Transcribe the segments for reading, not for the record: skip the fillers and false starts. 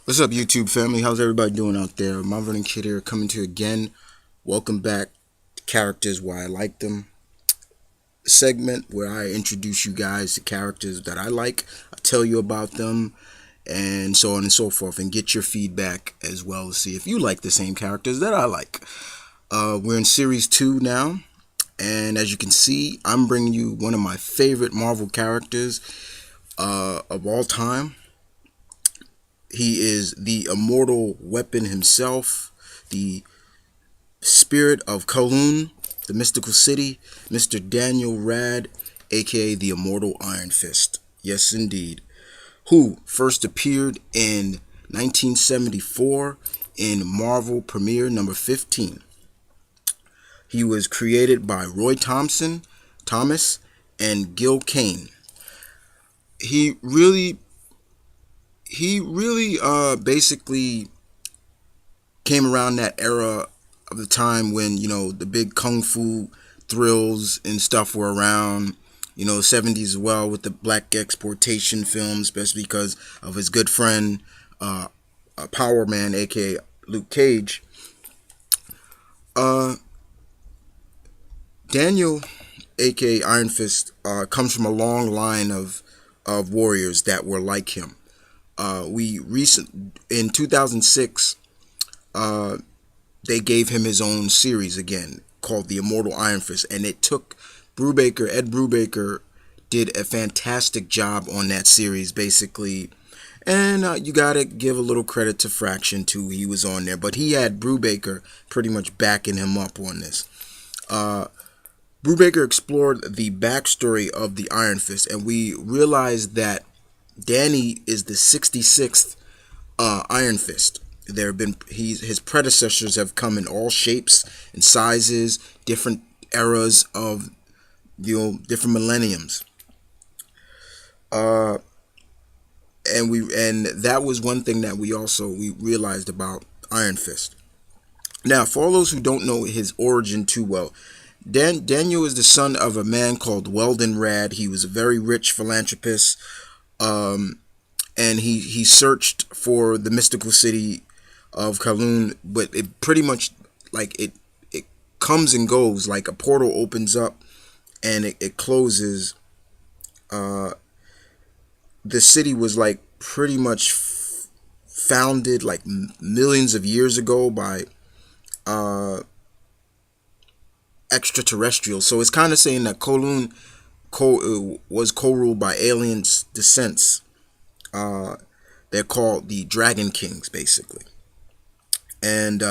What's up, YouTube family? How's everybody doing out there? Marvin and Kid here, coming to you again. Welcome back to Characters Why I Like Them segment, where I introduce you guys to characters that I like. I tell you about them, and so on and so forth, and get your feedback as well to see if you like the same characters that I like. We're in series 2 now, and as you can see, I'm bringing you one of my favorite Marvel characters of all time. He is the immortal weapon himself, the spirit of Kowloon, the mystical city, Mr. Daniel Rad, aka the immortal Iron Fist. Yes, indeed. Who first appeared in 1974 in Marvel Premiere number 15. He was created by Roy Thomas, and Gil Kane. He really, basically came around that era of the time when the big kung fu thrills and stuff were around. 70s as well, with the black exploitation films, especially because of his good friend Power Man, aka Luke Cage. uh Daniel, aka Iron Fist, comes from a long line of warriors that were like him. We recent In 2006, they gave him his own series again called The Immortal Iron Fist, and it took Ed Brubaker did a fantastic job on that series, basically. And you gotta give a little credit to Fraction too. He was on there, but he had Brubaker pretty much backing him up on this. Brubaker explored the backstory of the Iron Fist, and we realized that Danny is the 66th Iron Fist. There have been his predecessors have come in all shapes and sizes, different eras of different millenniums. Uh, and that was one thing that we realized about Iron Fist. Now, for all those who don't know his origin too well, Daniel is the son of a man called Weldon Rad. He was a very rich philanthropist, and he searched for the mystical city of Kowloon, but it pretty much, like, it comes and goes. Like a portal opens up and it closes. The city was like pretty much founded like millions of years ago by extraterrestrials. So it's kind of saying that Kowloon was co-ruled by aliens descents. They're called the Dragon Kings, basically. And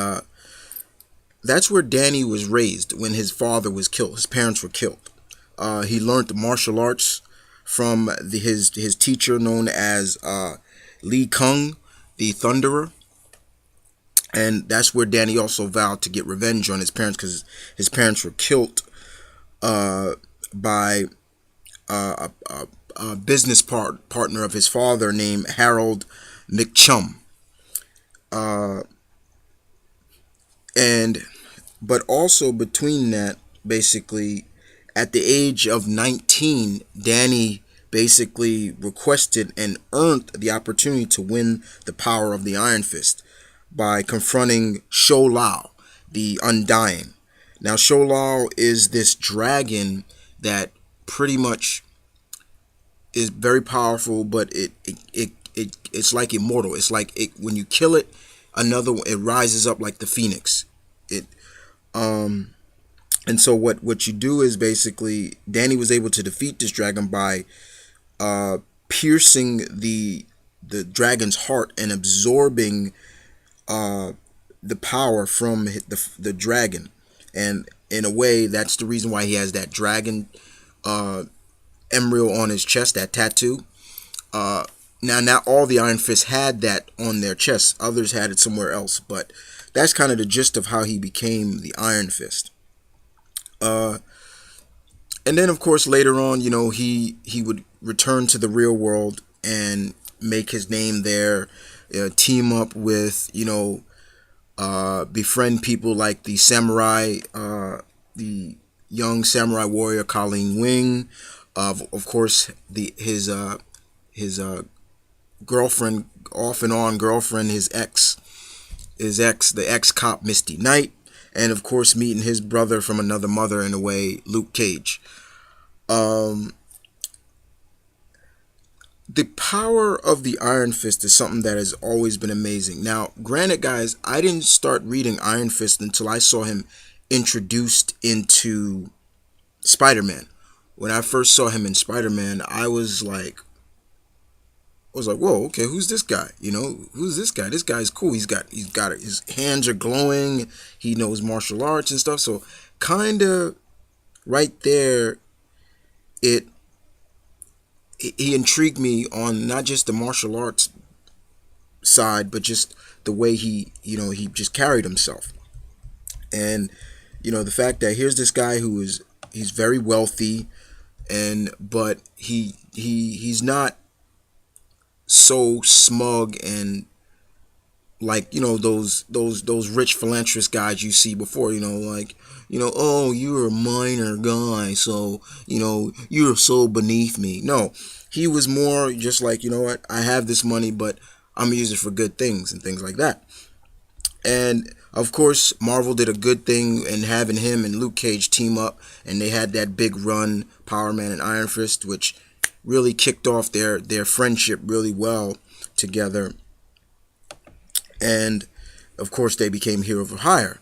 that's where Danny was raised when his father was killed. His parents were killed. He learned martial arts from his teacher, known as Lee Kung, the Thunderer. And that's where Danny also vowed to get revenge on his parents, because his parents were killed by a business partner of his father named Harold McChum. And but also between that, basically, at the age of 19, Danny basically requested and earned the opportunity to win the power of the Iron Fist by confronting Shou Lao, the Undying. Now, Shou Lao is this dragon that pretty much is very powerful, but it's like immortal. It's like when you kill it, it rises up like the phoenix. It And so what you do is, basically, Danny was able to defeat this dragon by piercing the dragon's heart and absorbing the power from the dragon. And in a way, that's the reason why he has that dragon embryo on his chest, that tattoo. Now, not all the Iron Fists had that on their chests. Others had it somewhere else. But that's kind of the gist of how he became the Iron Fist. And then, of course, later on, he would return to the real world and make his name there, team up with, befriend people like the samurai, the young samurai warrior Colleen Wing, of course, his girlfriend, off and on girlfriend, the ex cop Misty Knight, and of course meeting his brother from another mother in a way, Luke Cage. Um, the power of the Iron Fist is something that has always been amazing. Now, granted, guys, I didn't start reading Iron Fist until I saw him introduced into Spider-Man. When I first saw him in Spider-Man, I was like, whoa, okay, who's this guy? Who's this guy? This guy's cool. He's got his hands are glowing. He knows martial arts and stuff. So, kind of right there, it he intrigued me on not just the martial arts side, but just the way he just carried himself. And the fact that here's this guy he's very wealthy, and but he's not so smug and like those rich philanthropist guys you see before, like, oh, you're a minor guy, so you're so beneath me. No, he was more just like, what, I have this money, but I'm gonna use it for good things and things like that. And of course, Marvel did a good thing in having him and Luke Cage team up, and they had that big run, Power Man and Iron Fist, which really kicked off their friendship really well together. And of course, they became Hero for Hire.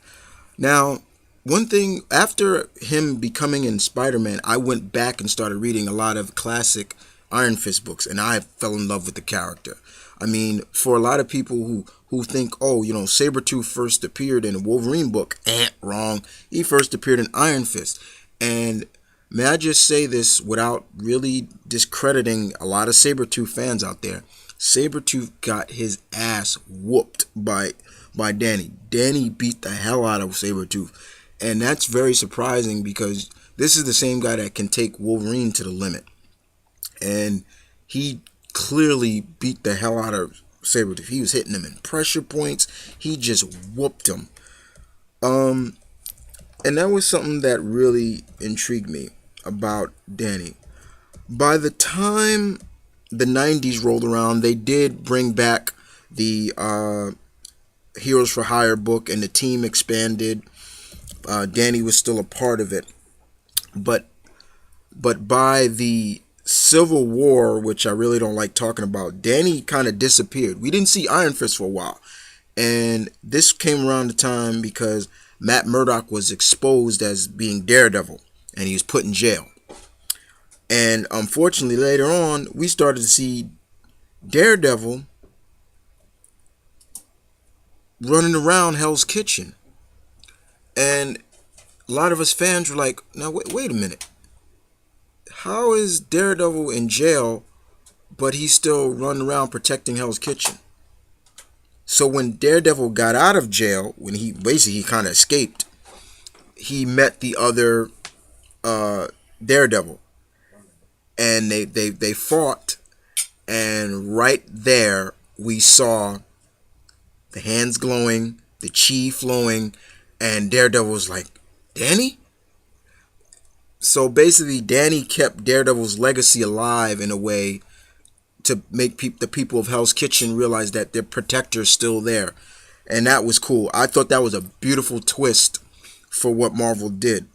Now, one thing, after him becoming in Spider-Man, I went back and started reading a lot of classic Iron Fist books, and I fell in love with the character. I mean, for a lot of people who think, oh, Sabretooth first appeared in a Wolverine book, wrong. He first appeared in Iron Fist. And may I just say this without really discrediting a lot of Sabretooth fans out there. Sabretooth got his ass whooped by Danny. Danny beat the hell out of Sabretooth. And that's very surprising because this is the same guy that can take Wolverine to the limit. And he clearly beat the hell out of Sabretooth. He was hitting him in pressure points. He just whooped him. And that was something that really intrigued me about Danny. By the time the 90s rolled around, they did bring back the Heroes for Hire book, and the team expanded. Danny was still a part of it, but by the Civil War, which I really don't like talking about, Danny kind of disappeared. We didn't see Iron Fist for a while, and this came around the time because Matt Murdock was exposed as being Daredevil, and he was put in jail. And unfortunately, later on, we started to see Daredevil running around Hell's Kitchen. And a lot of us fans were like, now, wait a minute. How is Daredevil in jail, but he's still running around protecting Hell's Kitchen? So when Daredevil got out of jail, when he kind of escaped, he met the other Daredevil. And they fought, and right there we saw the hands glowing, the chi flowing, and Daredevil was like, Danny? So basically, Danny kept Daredevil's legacy alive in a way to make the people of Hell's Kitchen realize that their protector is still there. And that was cool. I thought that was a beautiful twist for what Marvel did.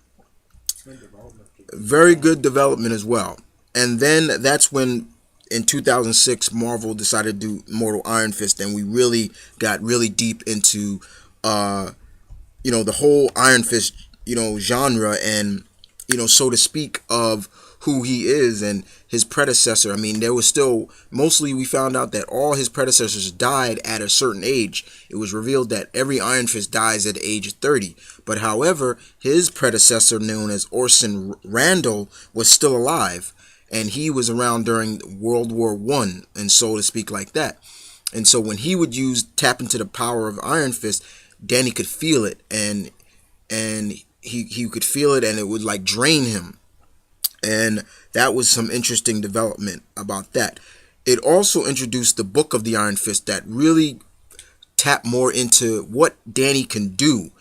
Very good development as well. And then that's when, in 2006, Marvel decided to do Mortal Iron Fist, and we really got really deep into, the whole Iron Fist, genre, and, so to speak, of who he is and his predecessor. I mean, there was still, mostly we found out that all his predecessors died at a certain age. It was revealed that every Iron Fist dies at the age of 30. But however, his predecessor, known as Orson Randall, was still alive. And he was around during World War I, and so to speak, like that. And so when he would tap into the power of Iron Fist, Danny could feel it, and he could feel it, and it would like drain him. And that was some interesting development about that. It also introduced the Book of the Iron Fist that really tapped more into what Danny can do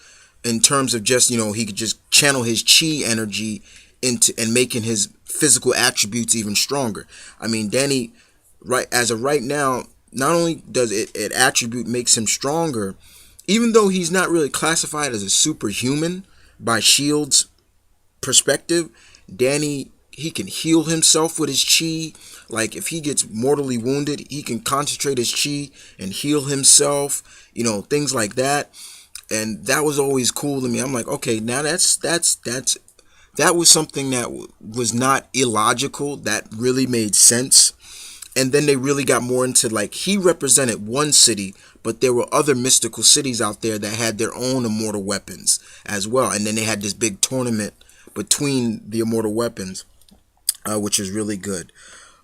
in terms of just, he could just channel his chi energy into and making his physical attributes even stronger. I mean, Danny right as of right now, not only does it attribute makes him stronger, even though he's not really classified as a superhuman by Shield's perspective, Danny, he can heal himself with his chi. Like if he gets mortally wounded, he can concentrate his chi and heal himself. Things like that. And that was always cool to me. I'm like, okay, now that was something that was not illogical. That really made sense. And then they really got more into, like, he represented one city, but there were other mystical cities out there that had their own immortal weapons as well. And then they had this big tournament between the immortal weapons, which is really good.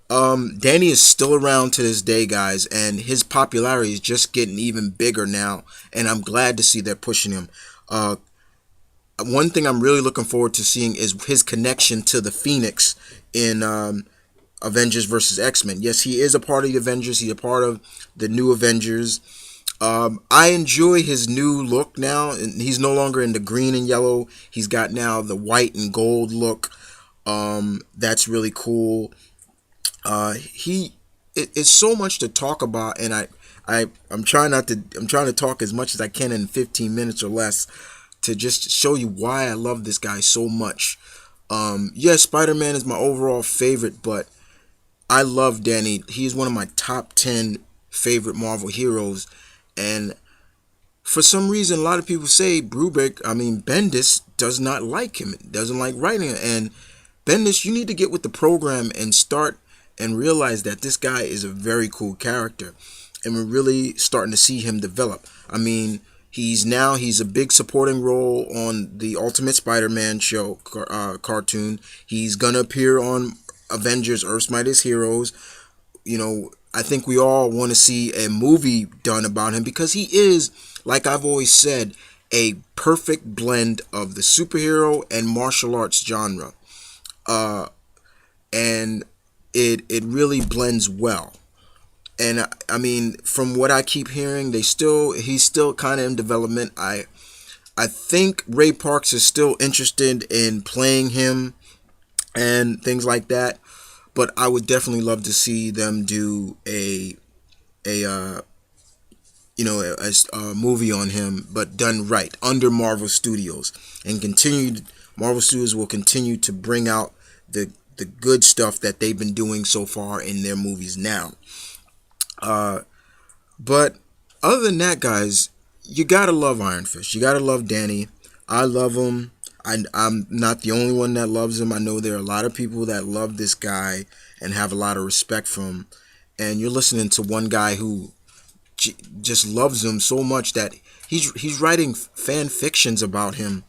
Danny is still around to this day, guys, and his popularity is just getting even bigger now. And I'm glad to see they're pushing him. One thing I'm really looking forward to seeing is his connection to the Phoenix in Avengers versus X-Men. Yes, he is a part of the Avengers. He's a part of the new Avengers. I enjoy his new look now. And he's no longer in the green and yellow. He's got now the white and gold look. That's really cool. It's so much to talk about, and I'm trying not to. I'm trying to talk as much as I can in 15 minutes or less to just show you why I love this guy so much. Yes, Spider-Man is my overall favorite, but I love Danny. He's one of my top 10 favorite Marvel heroes. And for some reason, a lot of people say Bendis does not like him, doesn't like writing it. And Bendis, you need to get with the program and start and realize that this guy is a very cool character. And we're really starting to see him develop. He's a big supporting role on the Ultimate Spider-Man show cartoon. He's gonna appear on Avengers: Earth's Mightiest Heroes. I think we all want to see a movie done about him because he is, like I've always said, a perfect blend of the superhero and martial arts genre. And it really blends well. And from what I keep hearing, he's still kind of in development. I think Ray Parks is still interested in playing him and things like that. But I would definitely love to see them do a movie on him, but done right under Marvel Studios, and Marvel Studios will continue to bring out the good stuff that they've been doing so far in their movies now. But other than that, guys, you gotta love Iron Fist. You gotta love Danny. I love him. I'm not the only one that loves him. I know there are a lot of people that love this guy and have a lot of respect for him. And you're listening to one guy who just loves him so much that he's writing fan fictions about him,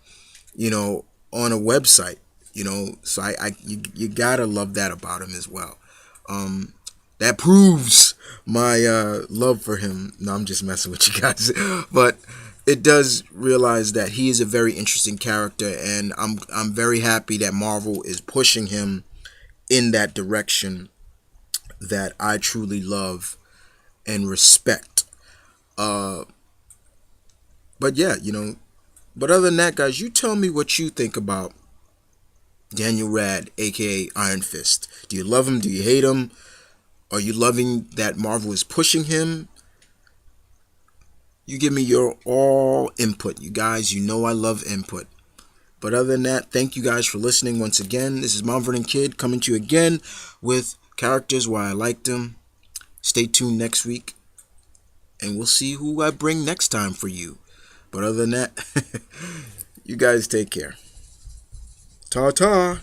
on a website. So you gotta love that about him as well. That proves my love for him. No, I'm just messing with you guys, but it does realize that he is a very interesting character, and I'm very happy that Marvel is pushing him in that direction that I truly love and respect. But yeah, But other than that, guys, you tell me what you think about Daniel Rad, aka Iron Fist. Do you love him? Do you hate him? Are you loving that Marvel is pushing him? You give me your all input. You guys, I love input. But other than that, thank you guys for listening once again. This is M.V.K coming to you again with characters why I liked them. Stay tuned next week, and we'll see who I bring next time for you. But other than that, you guys take care. Ta-ta.